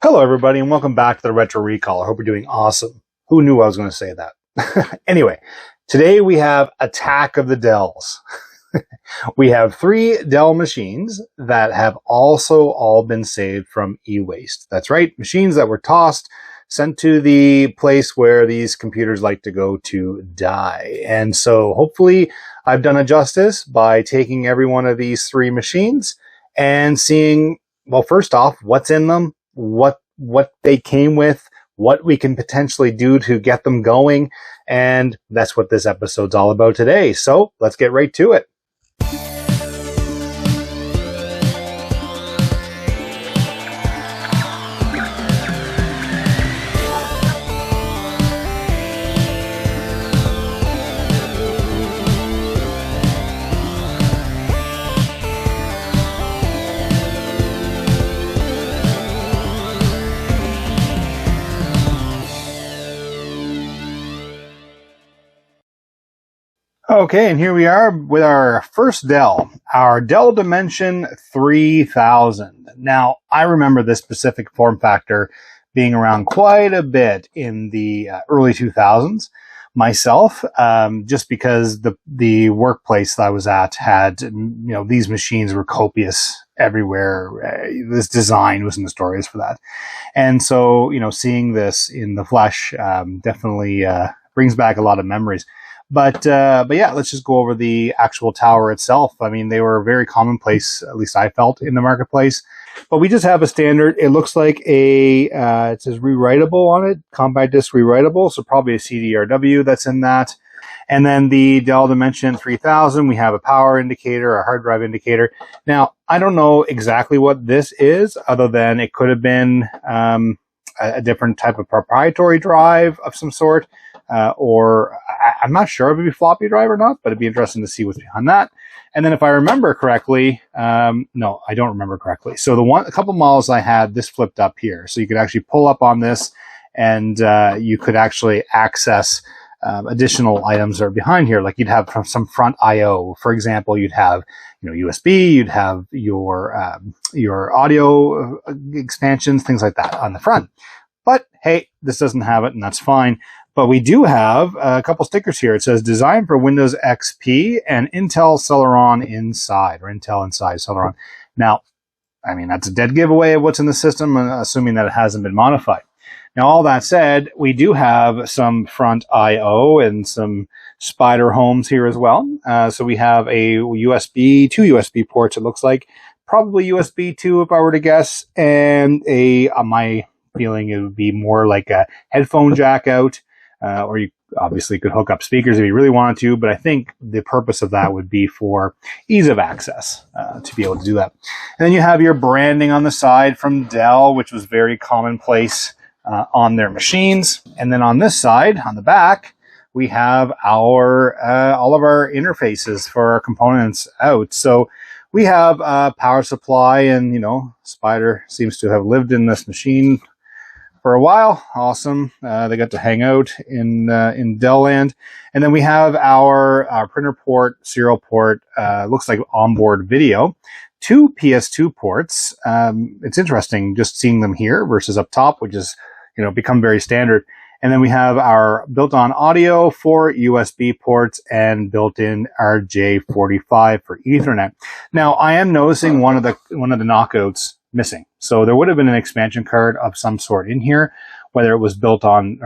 Hello, everybody, and welcome back to the Retro Recall. I hope you're doing awesome. Who knew I was going to say that? Anyway, today we have Attack of the Dells. We have 3 Dell machines that have also all been saved from e-waste. That's right, machines that were tossed, sent to the place where these computers like to go to die. And so hopefully I've done it justice by taking every one of these 3 machines and seeing, well, first off, what's in them, what they came with, what we can potentially do to get them going, and that's what this episode's all about today. So let's get right to it. Okay, and here we are with our first Dell, our Dell Dimension 3000. Now, I remember this specific form factor being around quite a bit in the early 2000s myself, just because the workplace that I was at had, these machines were copious everywhere. This design was notorious for that. And so, seeing this in the flesh definitely brings back a lot of memories. But yeah, let's just go over the actual tower itself. I mean, they were very commonplace, at least I felt, in the marketplace. But we just have a standard. It looks like it says rewritable on it, compact disc rewritable, so probably a CDRW that's in that. And then the Dell Dimension 3000, we have a power indicator, a hard drive indicator. Now, I don't know exactly what this is, other than it could have been a different type of proprietary drive of some sort. Or I'm not sure if it'd be floppy drive or not, but it'd be interesting to see what's behind that. And then if I remember correctly, no, I don't remember correctly. So a couple models I had, this flipped up here. So you could actually pull up on this and you could actually access additional items that are behind here. Like you'd have some front I/O. For example, you'd have USB, you'd have your audio expansions, things like that on the front. But hey, this doesn't have it, and that's fine. But we do have a couple stickers here. It says designed for Windows XP and Intel Celeron inside, or Intel inside Celeron. Now, I mean, that's a dead giveaway of what's in the system, assuming that it hasn't been modified. Now, all that said, we do have some front I/O and some spider homes here as well. So we have two USB ports, it looks like. Probably USB 2 if I were to guess, and my feeling it would be more like a headphone jack out. Or you obviously could hook up speakers if you really wanted to, but I think the purpose of that would be for ease of access to be able to do that. And then you have your branding on the side from Dell, which was very commonplace on their machines. And then on this side, on the back, we have all of our interfaces for our components out. So we have a power supply, and Spider seems to have lived in this machine for a while. Awesome. They got to hang out in Dell land. And then we have our printer port, serial port, looks like onboard video, 2 PS2 ports. It's interesting just seeing them here versus up top, which is, become very standard. And then we have our built-on audio, 4 USB ports, and built-in RJ45 for Ethernet. Now, I am noticing one of the knockouts missing. So there would have been an expansion card of some sort in here, whether it was built on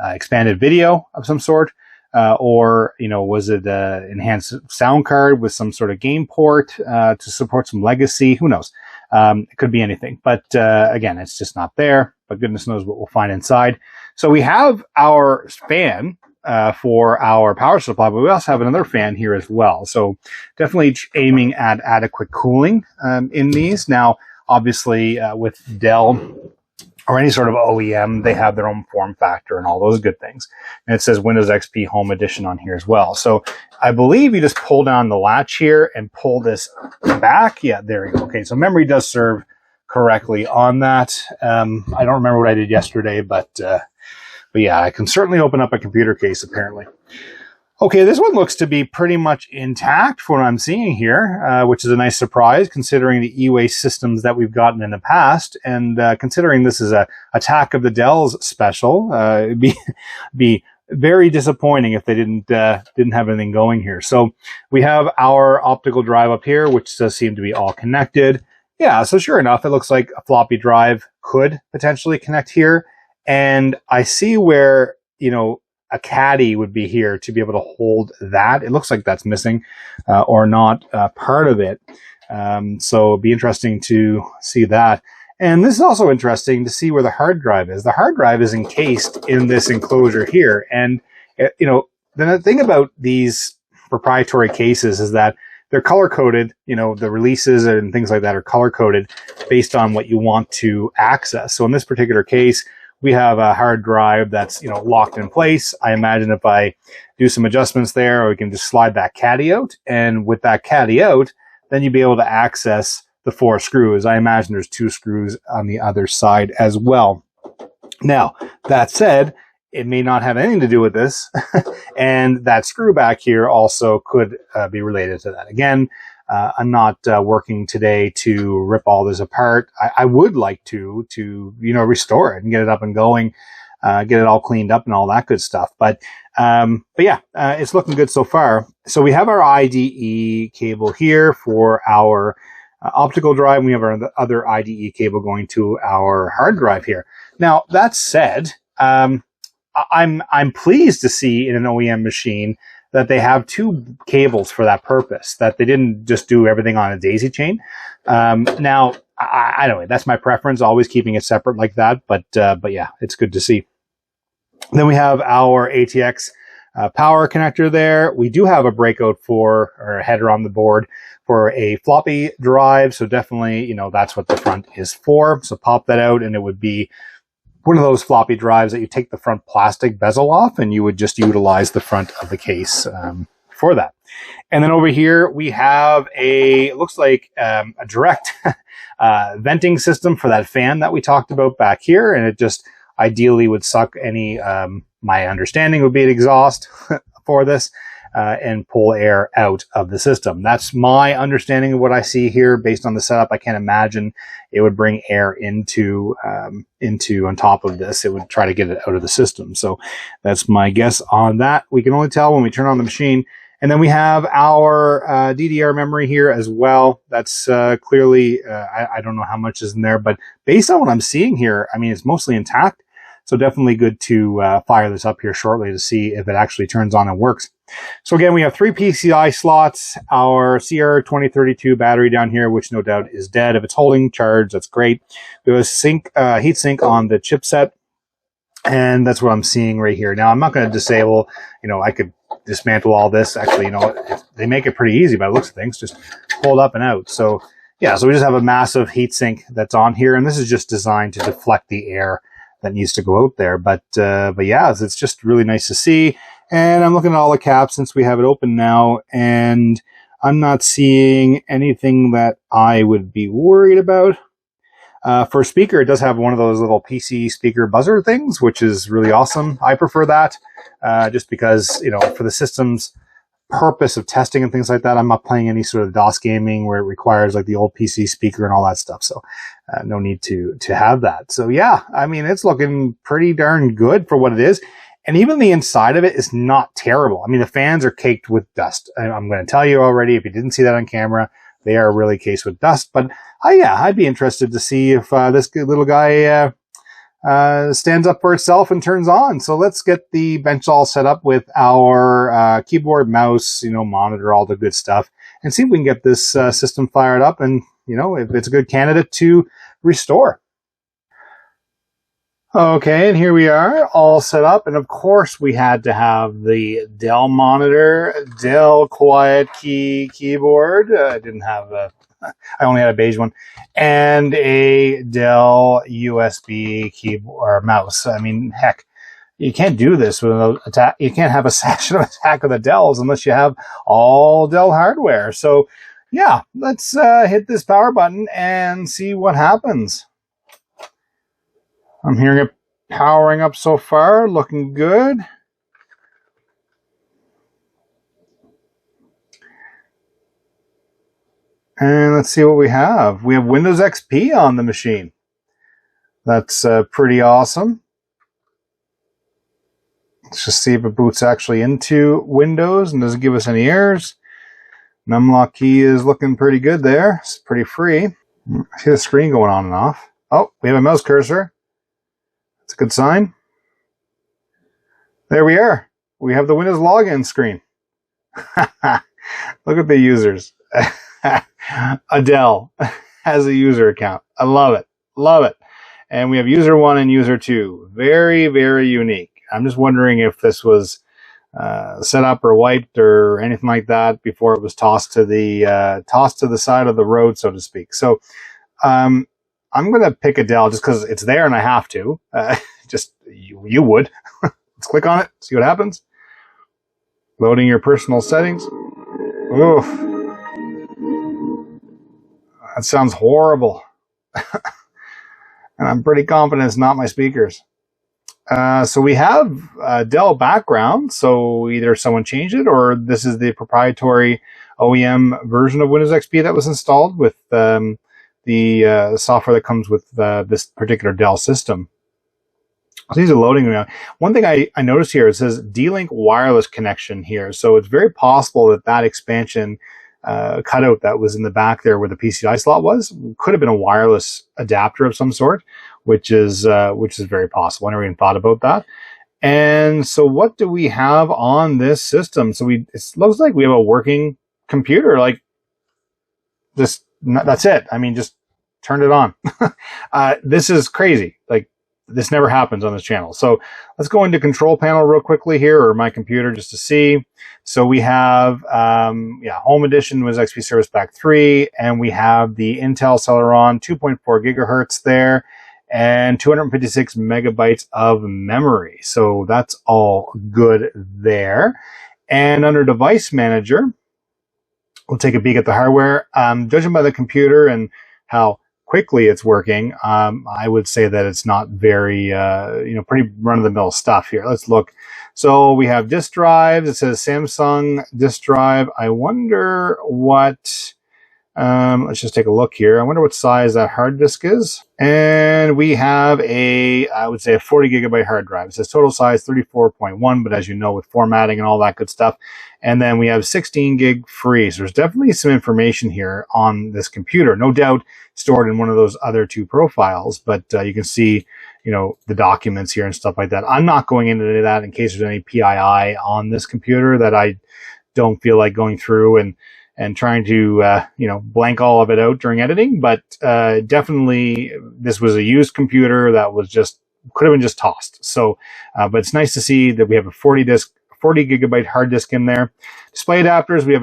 expanded video of some sort, or was it an enhanced sound card with some sort of game port to support some legacy? Who knows? It could be anything. But again, it's just not there. But goodness knows what we'll find inside. So we have our fan for our power supply, but we also have another fan here as well. So definitely aiming at adequate cooling in these. Now, obviously, with Dell or any sort of OEM, they have their own form factor and all those good things. And it says Windows XP Home Edition on here as well. So I believe you just pull down the latch here and pull this back. Yeah, there you go. Okay, so memory does serve correctly on that. I don't remember what I did yesterday, but yeah, I can certainly open up a computer case apparently. Okay, this one looks to be pretty much intact from what I'm seeing here, which is a nice surprise considering the e-waste systems that we've gotten in the past. And considering this is a Attack of the Dells special, it'd be very disappointing if they didn't have anything going here. So we have our optical drive up here, which does seem to be all connected. Yeah, so sure enough, it looks like a floppy drive could potentially connect here. And I see where, a caddy would be here to be able to hold that. It looks like that's missing or not part of it. So it'd be interesting to see that. And this is also interesting to see where the hard drive is. The hard drive is encased in this enclosure here. And, the thing about these proprietary cases is that they're color-coded. The releases and things like that are color-coded based on what you want to access. So in this particular case, we have a hard drive that's, locked in place. I imagine if I do some adjustments there, we can just slide that caddy out. And with that caddy out, then you'll be able to access the 4 screws. I imagine there's 2 screws on the other side as well. Now, that said, it may not have anything to do with this. And that screw back here also could be related to that. Again, I'm not working today to rip all this apart. I would like to restore it and get it up and going, get it all cleaned up and all that good stuff. But yeah, it's looking good so far. So we have our IDE cable here for our optical drive. And we have our other IDE cable going to our hard drive here. Now, that said, I'm pleased to see in an OEM machine that they have 2 cables for that purpose, that they didn't just do everything on a daisy chain. Now, I don't know, that's my preference, always keeping it separate like that. But yeah, it's good to see. Then we have our ATX power connector there. We do have a breakout or a header on the board for a floppy drive. So definitely, that's what the front is for. So pop that out and it would be one of those floppy drives that you take the front plastic bezel off and you would just utilize the front of the case for that. And then over here, we have it looks like a direct venting system for that fan that we talked about back here. And it just ideally would suck any, my understanding would be an exhaust for this. And pull air out of the system. That's my understanding of what I see here based on the setup. I can't imagine it would bring air into on top of this. It would try to get it out of the system. So that's my guess on that. We can only tell when we turn on the machine. And then we have our DDR memory here as well. That's clearly, I don't know how much is in there, but based on what I'm seeing here, I mean, it's mostly intact. So definitely good to fire this up here shortly to see if it actually turns on and works. So again, we have 3 PCI slots, our CR2032 battery down here, which no doubt is dead. If it's holding charge, that's great. We have a heat sink on the chipset, and that's what I'm seeing right here. Now, I'm not going to disable, I could dismantle all this. Actually, they make it pretty easy by the looks of things. Just pull it up and out. So yeah, so we just have a massive heat sink that's on here, and this is just designed to deflect the air that needs to go out there. But yeah, it's just really nice to see. And I'm looking at all the caps since we have it open now, and I'm not seeing anything that I would be worried about. For speaker, it does have one of those little PC speaker buzzer things, which is really awesome. I prefer that just because, for the system's purpose of testing and things like that, I'm not playing any sort of DOS gaming where it requires like the old PC speaker and all that stuff. So no need to have that. So yeah, I mean, it's looking pretty darn good for what it is. And even the inside of it is not terrible. I mean, the fans are caked with dust. I'm going to tell you already, if you didn't see that on camera, they are really cased with dust. But yeah, I'd be interested to see if this little guy stands up for itself and turns on. So let's get the bench all set up with our keyboard, mouse, monitor, all the good stuff, and see if we can get this system fired up and, if it's a good candidate to restore. Okay, and here we are, all set up. And of course, we had to have the Dell monitor, Dell Quiet Key keyboard. I didn't have I only had a beige one, and a Dell USB keyboard or mouse. I mean, heck, you can't do this with attack. You can't have a session of Attack of the Dells unless you have all Dell hardware. So, yeah, let's hit this power button and see what happens. I'm hearing it powering up so far, looking good. And let's see what we have. We have Windows XP on the machine. That's pretty awesome. Let's just see if it boots actually into Windows and doesn't give us any errors. Numlock key is looking pretty good there. It's pretty free. I see the screen going on and off. Oh, we have a mouse cursor. That's a good sign. There we are. We have the Windows login screen. Look at the users. Adele has a user account. I love it. Love it. And we have user 1 and user 2. Very, very unique. I'm just wondering if this was set up or wiped or anything like that before it was tossed to the side of the road, so to speak. So I'm going to pick Adele just because it's there and I have to. Just you would. Let's click on it, see what happens. Loading your personal settings. Oof. That sounds horrible. And I'm pretty confident it's not my speakers. So we have Dell background, so either someone changed it or this is the proprietary OEM version of Windows XP that was installed with the software that comes with this particular Dell system. So these are loading now. One thing I noticed here, it says D-Link wireless connection here. So it's very possible that that expansion cutout that was in the back there where the PCI slot was could have been a wireless adapter of some sort, which is very possible. I never even thought about that. And so what do we have on this system? So it looks like we have a working computer. Like that's it. I mean, just turn it on. This is crazy. Like, this never happens on this channel. So let's go into control panel real quickly here, or my computer, just to see. So we have, Home Edition Windows XP Service Pack 3, and we have the Intel Celeron 2.4 gigahertz there, and 256 megabytes of memory. So that's all good there. And under Device Manager, we'll take a peek at the hardware. Judging by the computer and how quickly it's working, I would say that it's not very, pretty run-of-the-mill stuff here. Let's look. So we have disk drives. It says Samsung disk drive. I wonder what, let's just take a look here. I wonder what size that hard disk is. And we have I would say a 40 gigabyte hard drive. It says total size 34.1, but as you know, with formatting and all that good stuff. And then we have 16 gig free. So there's definitely some information here on this computer. No doubt stored in one of those other two profiles, but you can see, the documents here and stuff like that. I'm not going into that in case there's any PII on this computer that I don't feel like going through and trying to, blank all of it out during editing. But definitely this was a used computer that was could have been just tossed. So, but it's nice to see that we have a 40 gigabyte hard disk in there. Display adapters, we have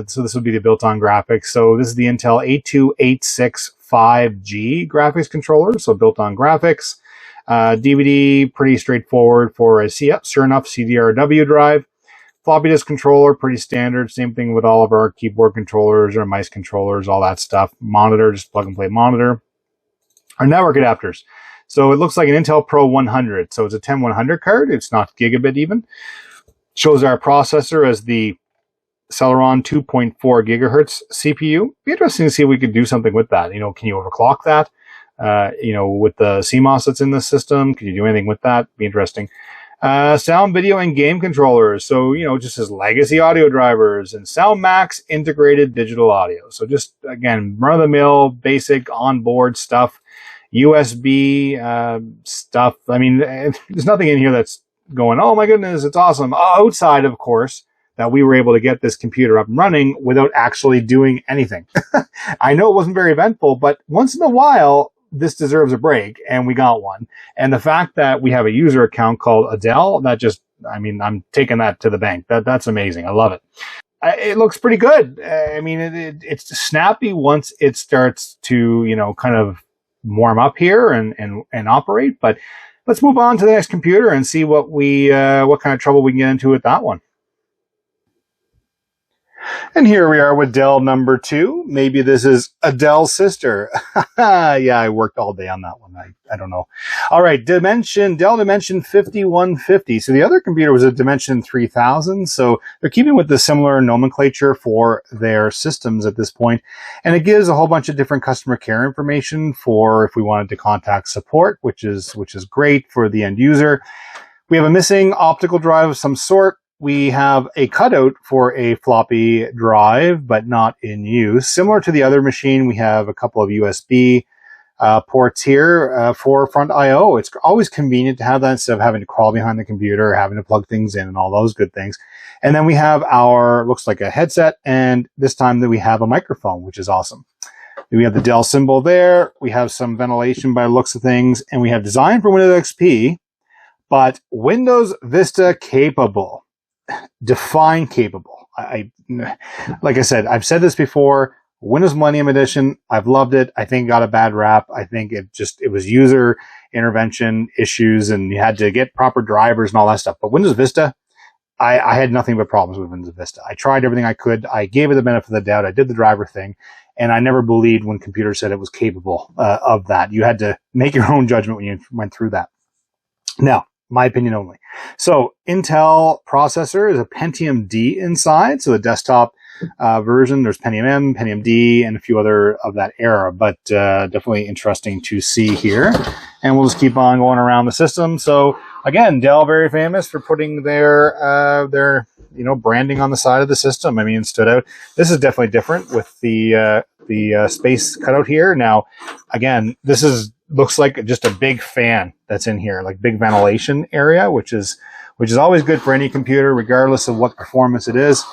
so this would be the built-on graphics. So this is the Intel 82865G graphics controller, so built-on graphics. DVD, pretty straightforward for sure enough, CDRW drive. Floppy disk controller, pretty standard. Same thing with all of our keyboard controllers, our mice controllers, all that stuff. Monitor, just plug and play monitor. Our network adapters. So it looks like an Intel Pro 100. So it's a 10100 card. It's not gigabit even. Shows our processor as the Celeron 2.4 gigahertz CPU. Be interesting to see if we could do something with that. Can you overclock that? With the CMOS that's in the system, can you do anything with that? Be interesting. Sound, video, and game controllers. So, just as legacy audio drivers and SoundMax integrated digital audio. So just, again, run-of-the-mill, basic onboard stuff. USB stuff. I mean, there's nothing in here that's going, oh my goodness, it's awesome. Outside, of course, that we were able to get this computer up and running without actually doing anything. I know it wasn't very eventful, but once in a while, this deserves a break, and we got one. And the fact that we have a user account called Adele, I'm taking that to the bank. That's amazing. I love it. It looks pretty good. I mean, it's snappy once it starts to, kind of warm up here and operate. But let's move on to the next computer and see what kind of trouble we can get into with that one. And here we are with Dell number 2. Maybe this is a Dell sister. Yeah, I worked all day on that one. I don't know. All right, Dell Dimension 5150. So the other computer was a Dimension 3000. So they're keeping with the similar nomenclature for their systems at this point. And it gives a whole bunch of different customer care information for if we wanted to contact support, which is great for the end user. We have a missing optical drive of some sort. We have a cutout for a floppy drive, but not in use. Similar to the other machine, we have a couple of USB ports here for front I/O. It's always convenient to have that instead of having to crawl behind the computer, having to plug things in and all those good things. And then we have our, looks like a headset, and this time that we have a microphone, which is awesome. We have the Dell symbol there. We have some ventilation by the looks of things, and we have design for Windows XP, but Windows Vista capable. Define capable. Like I said, I've said this before, Windows Millennium Edition, I've loved it. I think it got a bad rap. I think it was user intervention issues and you had to get proper drivers and all that stuff. But Windows Vista, I had nothing but problems with Windows Vista. I tried everything I could. I gave it the benefit of the doubt. I did the driver thing. And I never believed when computers said it was capable of that. You had to make your own judgment when you went through that. Now, my opinion only. So Intel processor is a Pentium D inside. So the desktop version, there's Pentium M, Pentium D, and a few other of that era, but definitely interesting to see here. And we'll just keep on going around the system. So again, Dell very famous for putting their branding on the side of the system. I mean, it stood out. This is definitely different with the space cutout here. Now, again, looks like just a big fan that's in here, like big ventilation area, which is always good for any computer, regardless of what performance it is.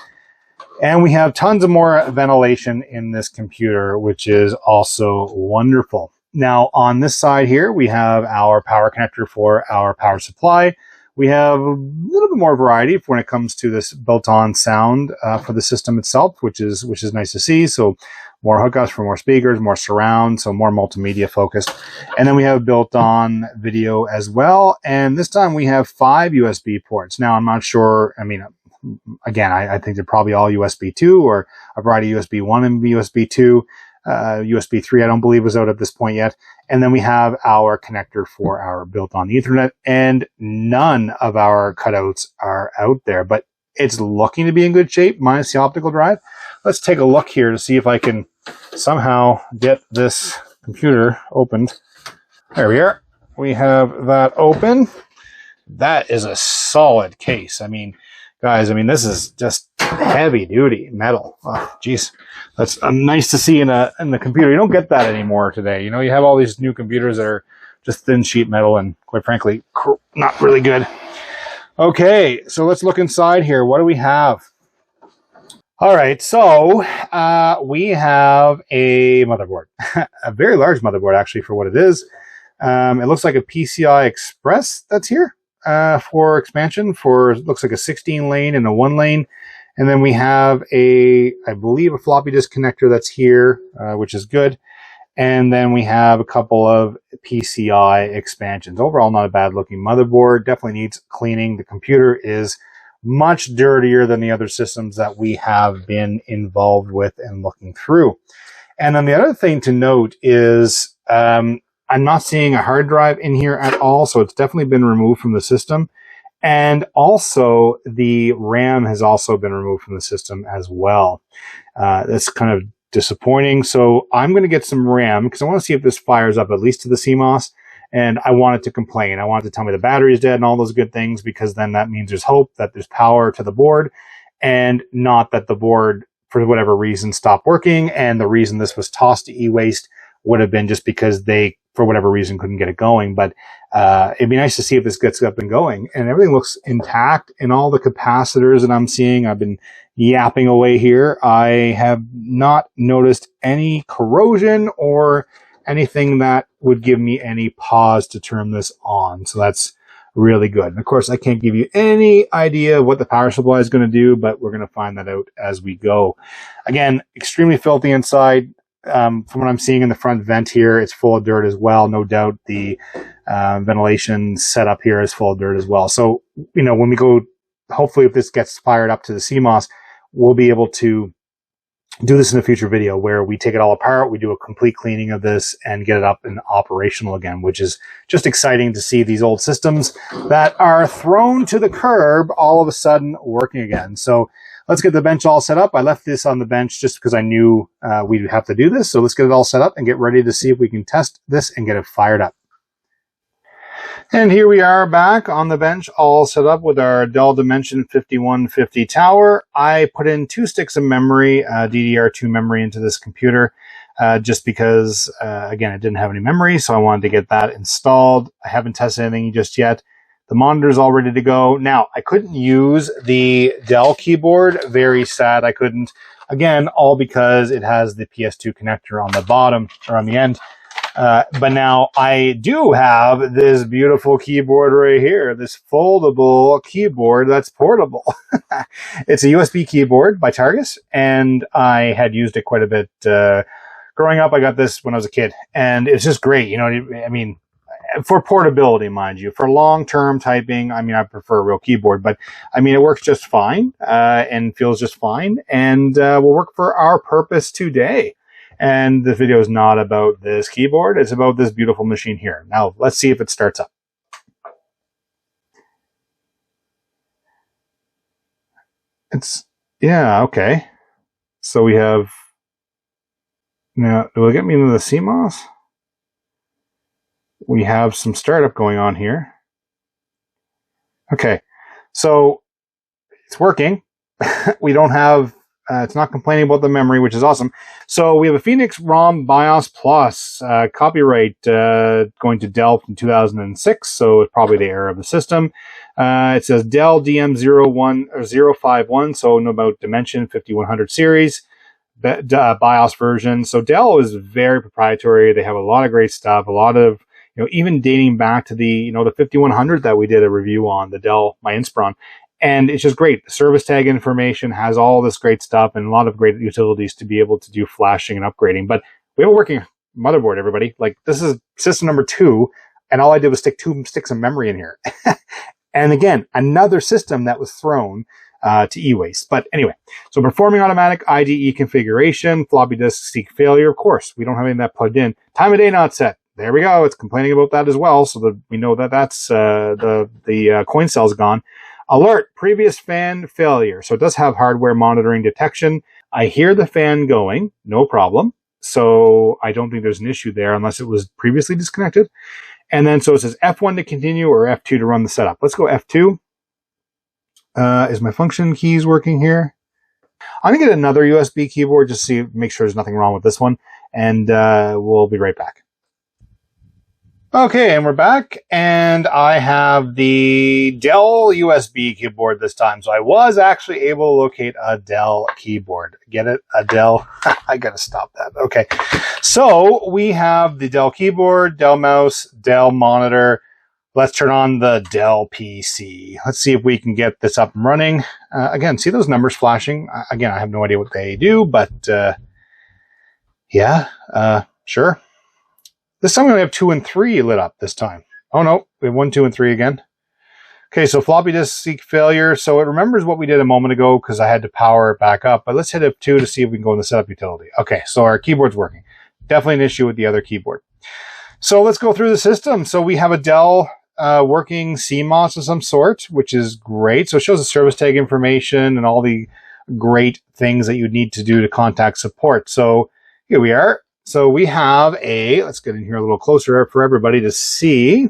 And we have tons of more ventilation in this computer, which is also wonderful. Now, on this side here, we have our power connector for our power supply. We have a little bit more variety when it comes to this built-on sound for the system itself, which is nice to see. So more hookups for more speakers, more surround, so more multimedia focused. And then we have built-on video as well. And this time we have 5 USB ports. Now, I'm not sure, I mean, again, I think they're probably all USB 2 or a variety of USB 1 and USB 2. USB 3, I don't believe was out at this point yet. And then we have our connector for our built-on Ethernet, and none of our cutouts are out there, but it's looking to be in good shape, minus the optical drive. Let's take a look here to see if I can somehow get this computer opened. There we are. We have that open. That is a solid case. I mean, guys, this is just heavy duty metal. Oh, geez. That's nice to see in the computer. You don't get that anymore today. You know, you have all these new computers that are just thin sheet metal and quite frankly, not really good. Okay, so let's look inside here. What do we have? All right, so we have a motherboard, a very large motherboard actually for what it is. It looks like a PCI Express that's here for expansion for, looks like a 16 lane and a 1 lane. And then we have I believe a floppy disk connector that's here, which is good. And then we have a couple of PCI expansions. Overall, not a bad looking motherboard. Definitely needs cleaning. The computer is much dirtier than the other systems that we have been involved with and looking through. And then the other thing to note is I'm not seeing a hard drive in here at all. So it's definitely been removed from the system. And also the RAM has also been removed from the system as well. That's kind of disappointing. So I'm going to get some RAM because I want to see if this fires up at least to the CMOS. And I want it to complain. I want it to tell me the battery is dead and all those good things, because then that means there's hope that there's power to the board, and not that the board, for whatever reason, stopped working. And the reason this was tossed to e-waste would have been just because they, for whatever reason, couldn't get it going. But it'd be nice to see if this gets up and going. And everything looks intact in all the capacitors that I'm seeing. I've been yapping away here. I have not noticed any corrosion or anything that would give me any pause to turn this on. So that's really good. And of course, I can't give you any idea of what the power supply is going to do, but we're going to find that out as we go. Again, extremely filthy inside. From what I'm seeing in the front vent here, it's full of dirt as well. No doubt the ventilation setup here is full of dirt as well. So, you know, when we go, hopefully if this gets fired up to the CMOS, we'll be able to do this in a future video where we take it all apart, we do a complete cleaning of this and get it up and operational again, which is just exciting to see these old systems that are thrown to the curb all of a sudden working again. So let's get the bench all set up. I left this on the bench just because I knew we'd have to do this. So let's get it all set up and get ready to see if we can test this and get it fired up. And here we are back on the bench, all set up with our Dell Dimension 5150 tower. I put in 2 sticks of memory, DDR2 memory into this computer, just because, again, it didn't have any memory, so I wanted to get that installed. I haven't tested anything just yet. The monitor's all ready to go. Now, I couldn't use the Dell keyboard. Very sad I couldn't. Again, all because it has the PS2 connector on the bottom, or on the end. But now I do have this beautiful keyboard right here, this foldable keyboard that's portable. It's a USB keyboard by Targus, and I had used it quite a bit. Growing up, I got this when I was a kid, and it's just great. You know, I mean, for portability, mind you. For long-term typing, I mean, I prefer a real keyboard, but I mean, it works just fine and feels just fine, and will work for our purpose today. And the video is not about this keyboard. It's about this beautiful machine here. Now, let's see if it starts up. Yeah, okay. So we have, now, will it get me into the CMOS? We have some startup going on here. Okay, so it's working. We don't have, it's not complaining about the memory, which is awesome. So we have a Phoenix ROM BIOS Plus, copyright going to Dell from 2006, so it's probably the era of the system. It says Dell DM01 or 051, so know about Dimension 5100 series, BIOS version. So Dell is very proprietary. They have a lot of great stuff, a lot of, you know, even dating back to the, you know, the 5100 that we did a review on, the Dell, my Inspiron. And it's just great. The service tag information has all this great stuff and a lot of great utilities to be able to do flashing and upgrading. But we have a working motherboard, everybody. Like, this is system number 2, and all I did was stick 2 sticks of memory in here. And again, another system that was thrown to e-waste. But anyway, so performing automatic IDE configuration, floppy disk seek failure. Of course, we don't have any of that plugged in. Time of day not set. There we go. It's complaining about that as well, so that we know that that's the coin cell's gone. Alert, previous fan failure. So it does have hardware monitoring detection. I hear the fan going, no problem. So I don't think there's an issue there unless it was previously disconnected. And then so it says F1 to continue or F2 to run the setup. Let's go F2. Is my function keys working here? I'm going to get another USB keyboard just to make sure there's nothing wrong with this one. And we'll be right back. Okay, and we're back, and I have the Dell USB keyboard this time. So I was actually able to locate a Dell keyboard. Get it? A Dell. I gotta stop that. Okay, so we have the Dell keyboard, Dell mouse, Dell monitor. Let's turn on the Dell PC. Let's see if we can get this up and running. Again, see those numbers flashing? Again, I have no idea what they do, but yeah, sure. This time we only have 2 and 3 lit up this time. Oh no, we have 1, 2, and 3 again. Okay, so floppy disk seek failure. So it remembers what we did a moment ago because I had to power it back up. But let's hit F2 to see if we can go in the setup utility. Okay, so our keyboard's working. Definitely an issue with the other keyboard. So let's go through the system. So we have a Dell working CMOS of some sort, which is great. So it shows the service tag information and all the great things that you need to do to contact support. So here we are. So we have a, let's get in here a little closer for everybody to see.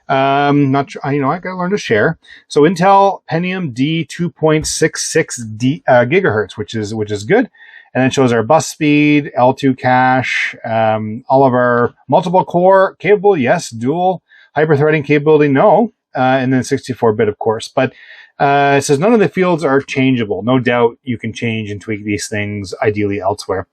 Not sure, you know, I gotta learn to share. So Intel Pentium D 2.66 gigahertz, which is good. And then it shows our bus speed, L2 cache, all of our multiple core capable, yes, dual hyper-threading capability, no, and then 64-bit, of course. But it says none of the fields are changeable. No doubt you can change and tweak these things ideally elsewhere.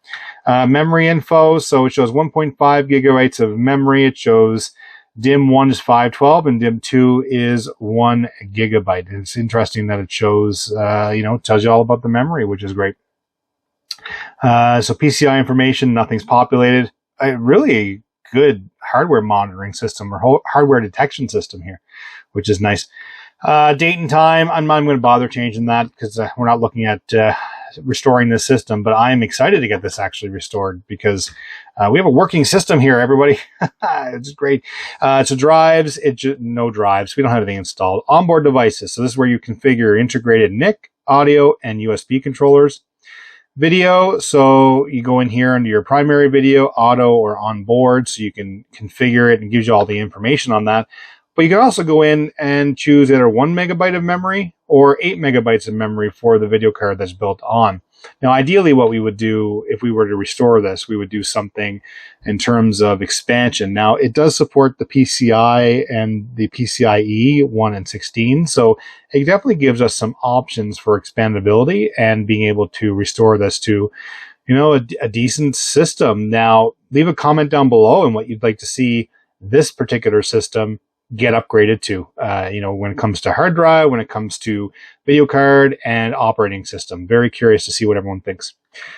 Memory info, so it shows 1.5 gigabytes of memory. It shows DIMM 1 is 512 and DIMM 2 is 1 gigabyte. It's interesting that it shows, you know, tells you all about the memory, which is great. So PCI information, nothing's populated. Really good hardware monitoring system or hardware detection system here, which is nice. Date and time, I'm not going to bother changing that because we're not looking at restoring this system, but I'm excited to get this actually restored because we have a working system here, everybody. It's great. So drives, no drives. We don't have anything installed. Onboard devices. So this is where you configure integrated NIC, audio, and USB controllers. Video, so you go in here under your primary video, auto, or onboard, so you can configure it and gives you all the information on that. But you can also go in and choose either 1 megabyte of memory or 8 megabytes of memory for the video card that's built on. Now, ideally, what we would do if we were to restore this, we would do something in terms of expansion. Now, it does support the PCI and the PCIe 1 and 16, so it definitely gives us some options for expandability and being able to restore this to, you know, a decent system. Now, leave a comment down below on what you'd like to see this particular system get upgraded to, you know, when it comes to hard drive, when it comes to video card and operating system. Very curious to see what everyone thinks.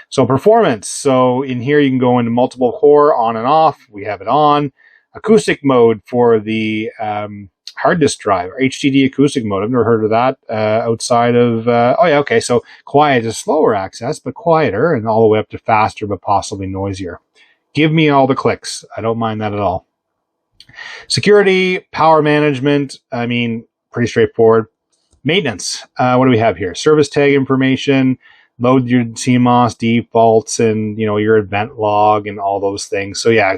So performance. So in here, you can go into multiple core on and off. We have it on. Acoustic mode for the hard disk drive, or HDD acoustic mode. I've never heard of that outside of, oh yeah, okay. So quiet is slower access, but quieter, and all the way up to faster, but possibly noisier. Give me all the clicks. I don't mind that at all. Security, power management, I mean, pretty straightforward. Maintenance, what do we have here? Service tag information, load your CMOS defaults, and, you know, your event log and all those things. So yeah,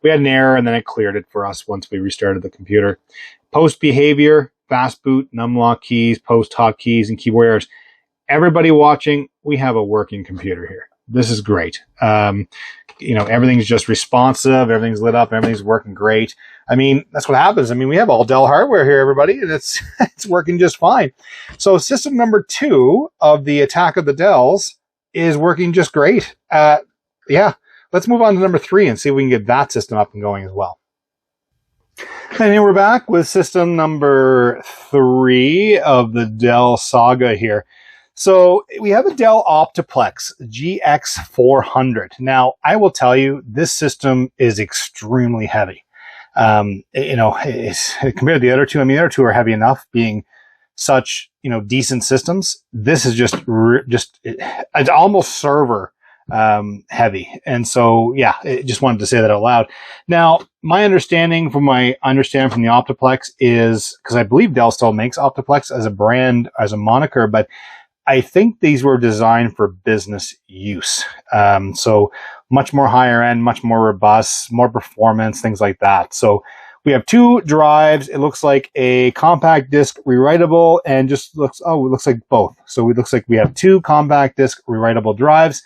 we had an error and then it cleared it for us once we restarted the computer. Post behavior, fast boot, numlock keys, post hotkeys, and keyboard errors. Everybody watching, we have a working computer here. This is great. You know, everything's just responsive, everything's lit up, everything's working great. I mean, that's what happens. I mean, we have all Dell hardware here, everybody, and it's working just fine. So system number 2 of the attack of the Dells is working just great. Yeah, let's move on to number 3 and see if we can get that system up and going as well. And here we're back with system number 3 of the Dell saga here. So we have a Dell Optiplex GX400. Now, I will tell you, this system is extremely heavy. You know, compared to the other two, I mean, the other two are heavy enough, being such, you know, decent systems. This is it's almost server heavy. And so, yeah, I just wanted to say that out loud. Now, my understanding from the Optiplex is, because I believe Dell still makes Optiplex as a brand, as a moniker, but I think these were designed for business use. So much more higher end, much more robust, more performance, things like that. So we have 2 drives. It looks like a compact disc rewritable, and just looks, oh, it looks like both. So it looks like we have 2 compact disc rewritable drives.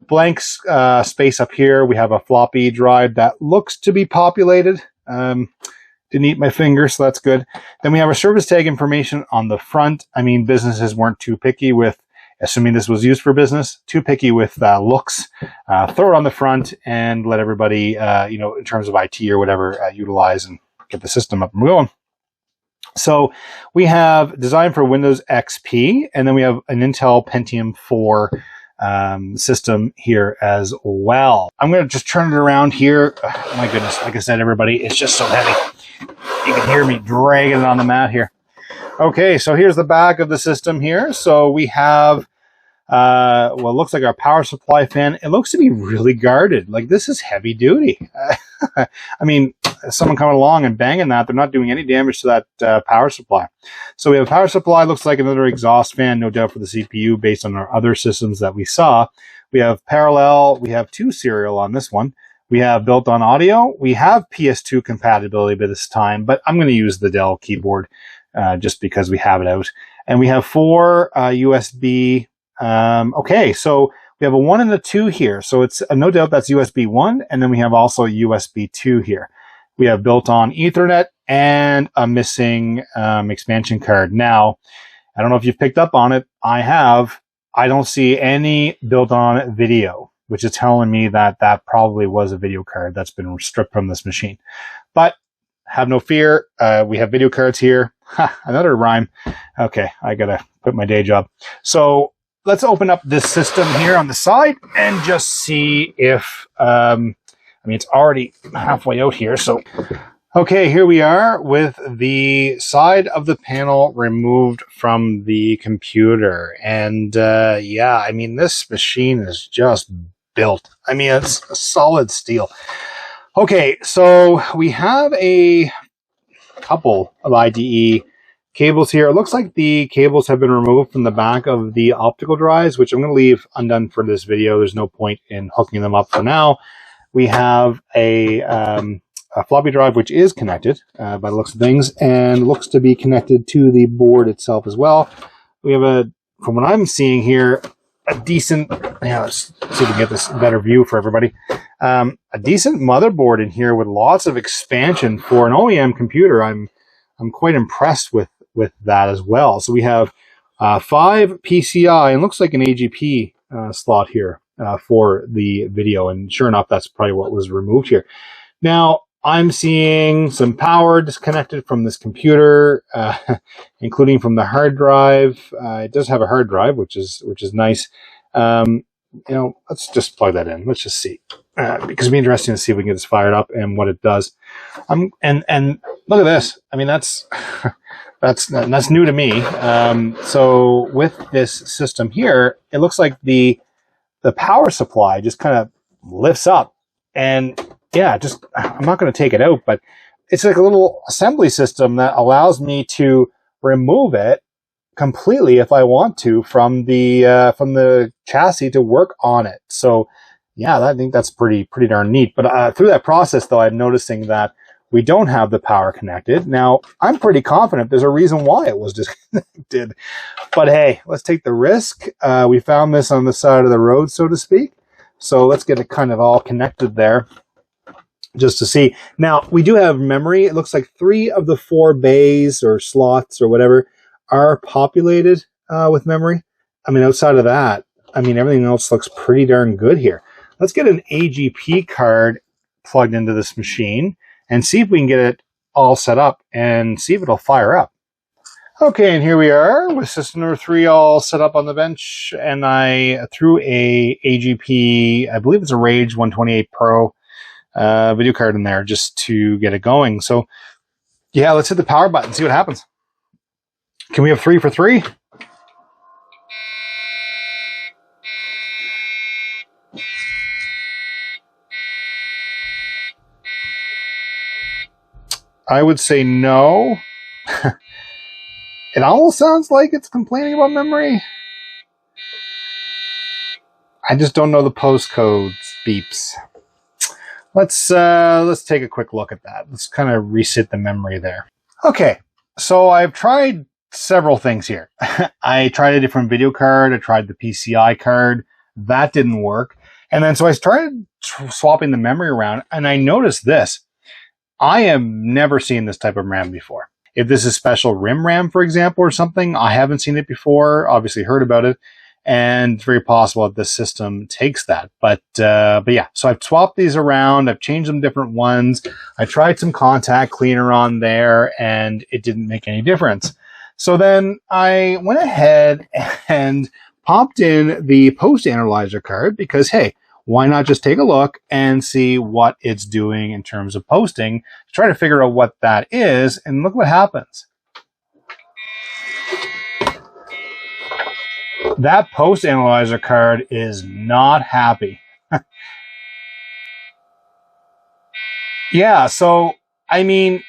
Blank space up here. We have a floppy drive that looks to be populated. Didn't eat my finger, so that's good. Then we have our service tag information on the front. I mean, businesses weren't too picky with, assuming this was used for business, too picky with looks. Throw it on the front and let everybody, you know, in terms of IT or whatever, utilize and get the system up and going. So we have designed for Windows XP, and then we have an Intel Pentium 4 system here as well. I'm going to just turn it around here. Oh, my goodness, like I said, everybody, it's just so heavy. You can hear me dragging it on the mat here. Okay, so here's the back of the system here. So we have, well, it looks like our power supply fan. It looks to be really guarded. Like, this is heavy duty. I mean, someone coming along and banging that, they're not doing any damage to that power supply. So we have a power supply, looks like another exhaust fan, no doubt for the CPU based on our other systems that we saw. We have parallel, we have 2 serial on this one. We have built-on audio. We have PS2 compatibility by this time, but I'm going to use the Dell keyboard just because we have it out. And we have 4 USB. Okay, so we have a 1 and a 2 here. So it's no doubt that's USB 1, and then we have also USB 2 here. We have built-on Ethernet and a missing expansion card. Now, I don't know if you've picked up on it. I have. I don't see any built-on video, which is telling me that that probably was a video card that's been stripped from this machine. But have no fear. We have video cards here. Ha, another rhyme. Okay, I got to quit my day job. So let's open up this system here on the side and just see if, I mean, it's already halfway out here. So Okay, here we are with the side of the panel removed from the computer. And yeah, I mean, this machine is just built. I mean, it's a solid steel. Okay, so we have a couple of IDE cables here. It looks like the cables have been removed from the back of the optical drives, which I'm going to leave undone for this video. There's no point in hooking them up for now. We have a floppy drive, which is connected by the looks of things, and looks to be connected to the board itself as well. We have from what I'm seeing here, a decent, let's see if we can get this better view for everybody. A decent motherboard in here with lots of expansion for an OEM computer. I'm quite impressed with that as well. So we have 5 PCI and looks like an AGP slot here for the video, and sure enough, that's probably what was removed here. Now, I'm seeing some power disconnected from this computer, including from the hard drive. It does have a hard drive, which is nice. Let's just plug that in. Let's just see, because it'd be interesting to see if we can get this fired up and what it does. And look at this. I mean, that's that's new to me. So with this system here, it looks like the power supply just kind of lifts up, and yeah, I'm not going to take it out, but it's like a little assembly system that allows me to remove it completely if I want to from the chassis to work on it. So yeah, I think that's pretty darn neat. But through that process, though, I'm noticing that we don't have the power connected. Now, I'm pretty confident there's a reason why it was disconnected. But hey, let's take the risk. We found this on the side of the road, so to speak. So let's get it kind of all connected there, just to see. Now, we do have memory. It looks like 3 of the 4 bays or slots or whatever are populated with memory. I mean, outside of that, I mean, everything else looks pretty darn good here. Let's get an AGP card plugged into this machine and see if we can get it all set up and see if it'll fire up. Okay, and here we are with system number 3 all set up on the bench, and I threw a AGP, I believe it's a Rage 128 Pro video card in there just to get it going. So yeah, let's hit the power button, see what happens. Can we have 3 for 3? I would say no. It almost sounds like it's complaining about memory. I just don't know the postcodes beeps. Let's take a quick look at that. Let's kind of reset the memory there. Okay, so I've tried several things here. I tried a different video card. I tried the PCI card. That didn't work. And then so I started swapping the memory around, and I noticed this. I have never seen this type of RAM before. If this is special RIM RAM, for example, or something, I haven't seen it before. Obviously heard about it, and it's very possible that this system takes that. But yeah, so I've swapped these around. I've changed them different ones. I tried some contact cleaner on there, and it didn't make any difference. So then I went ahead and popped in the post analyzer card because, hey, why not just take a look and see what it's doing in terms of posting, try to figure out what that is, and look what happens. That post analyzer card is not happy. Yeah, so, I mean,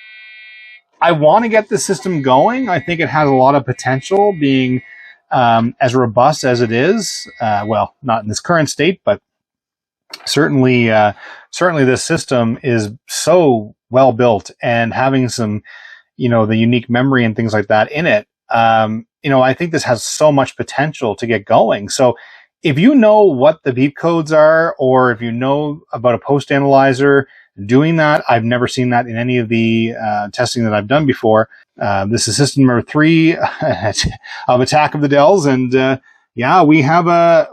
I want to get the system going. I think it has a lot of potential being as robust as it is. Well, not in this current state, but certainly this system is so well built, and having some, the unique memory and things like that in it, I think this has so much potential to get going. So if you know what the beep codes are, or if you know about a post analyzer doing that, I've never seen that in any of the testing that I've done before. This is system number 3 of Attack of the Dells, and yeah, we have a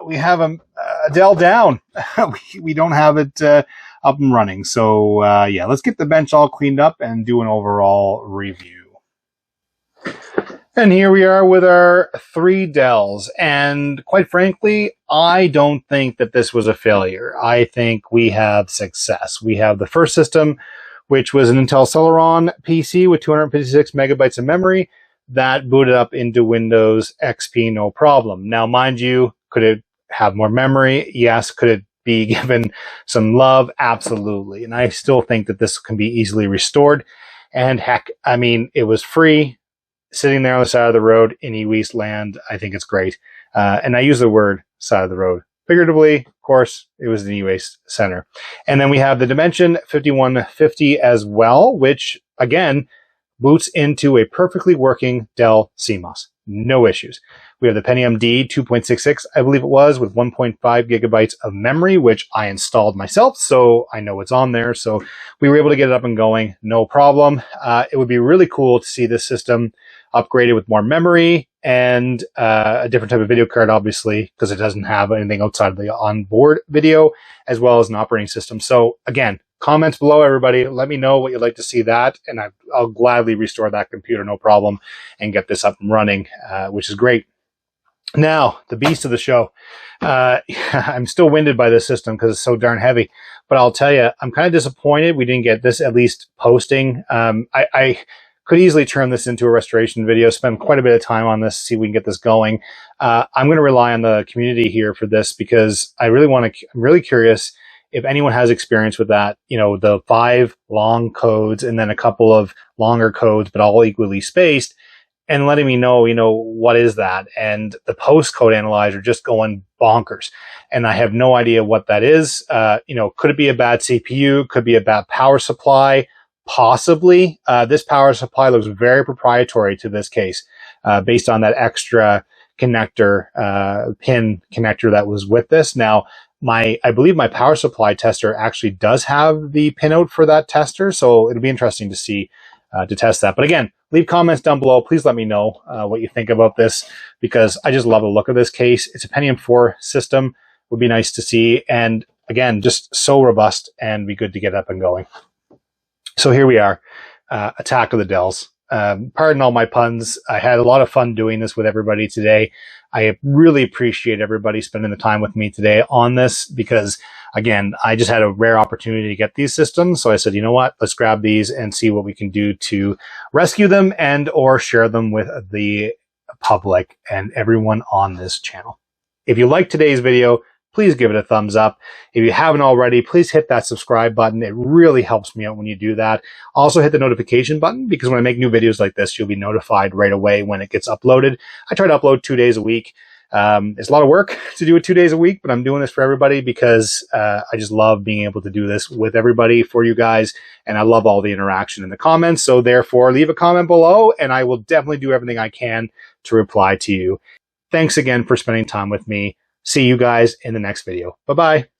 Dell down. we don't have it up and running. So yeah, let's get the bench all cleaned up and do an overall review. And here we are with our 3 Dells. And quite frankly, I don't think that this was a failure. I think we have success. We have the first system, which was an Intel Celeron PC with 256 megabytes of memory that booted up into Windows XP no problem. Now, mind you, could it have more memory? Yes. Could it be given some love? Absolutely. And I still think that this can be easily restored. And heck, I mean, it was free, sitting there on the side of the road in eWeast land. I think it's great. And I use the word side of the road figuratively. Of course, it was the eWeast center. And then we have the Dimension 5150 as well, which again boots into a perfectly working Dell CMOS. No issues. We have the Pentium D 2.66, I believe it was, with 1.5 gigabytes of memory, which I installed myself, so I know it's on there. So we were able to get it up and going, no problem. It would be really cool to see this system upgraded with more memory and a different type of video card, obviously, because it doesn't have anything outside of the onboard video, as well as an operating system. So again, comments below, everybody. Let me know what you'd like to see that, and I'll gladly restore that computer, no problem, and get this up and running, which is great. Now, the beast of the show. I'm still winded by this system because it's so darn heavy, but I'll tell you, I'm kind of disappointed we didn't get this at least posting. I could easily turn this into a restoration video, spend quite a bit of time on this, see if we can get this going. I'm going to rely on the community here for this because I'm really curious if anyone has experience with that, you know, the 5 long codes and then a couple of longer codes, but all equally spaced, and letting me know, you know, what is that? And the post code analyzer just going bonkers. And I have no idea what that is. You know, could it be a bad CPU? Could be a bad power supply? Possibly. This power supply looks very proprietary to this case, based on that extra connector, pin connector that was with this. Now, I believe my power supply tester actually does have the pinout for that tester, so it'll be interesting to see, to test that. But again, leave comments down below. Please let me know what you think about this, because I just love the look of this case. It's a Pentium 4 system. Would be nice to see. And again, just so robust and be good to get up and going. So here we are, Attack of the Dells. Pardon all my puns. I had a lot of fun doing this with everybody today. I really appreciate everybody spending the time with me today on this because, again, I just had a rare opportunity to get these systems. So I said, you know what, let's grab these and see what we can do to rescue them and or share them with the public and everyone on this channel. If you liked today's video, please give it a thumbs up. If you haven't already, please hit that subscribe button. It really helps me out when you do that. Also hit the notification button because when I make new videos like this, you'll be notified right away when it gets uploaded. I try to upload 2 days a week. It's a lot of work to do it 2 days a week, but I'm doing this for everybody because I just love being able to do this with everybody for you guys. And I love all the interaction in the comments. So therefore, leave a comment below and I will definitely do everything I can to reply to you. Thanks again for spending time with me. See you guys in the next video. Bye-bye.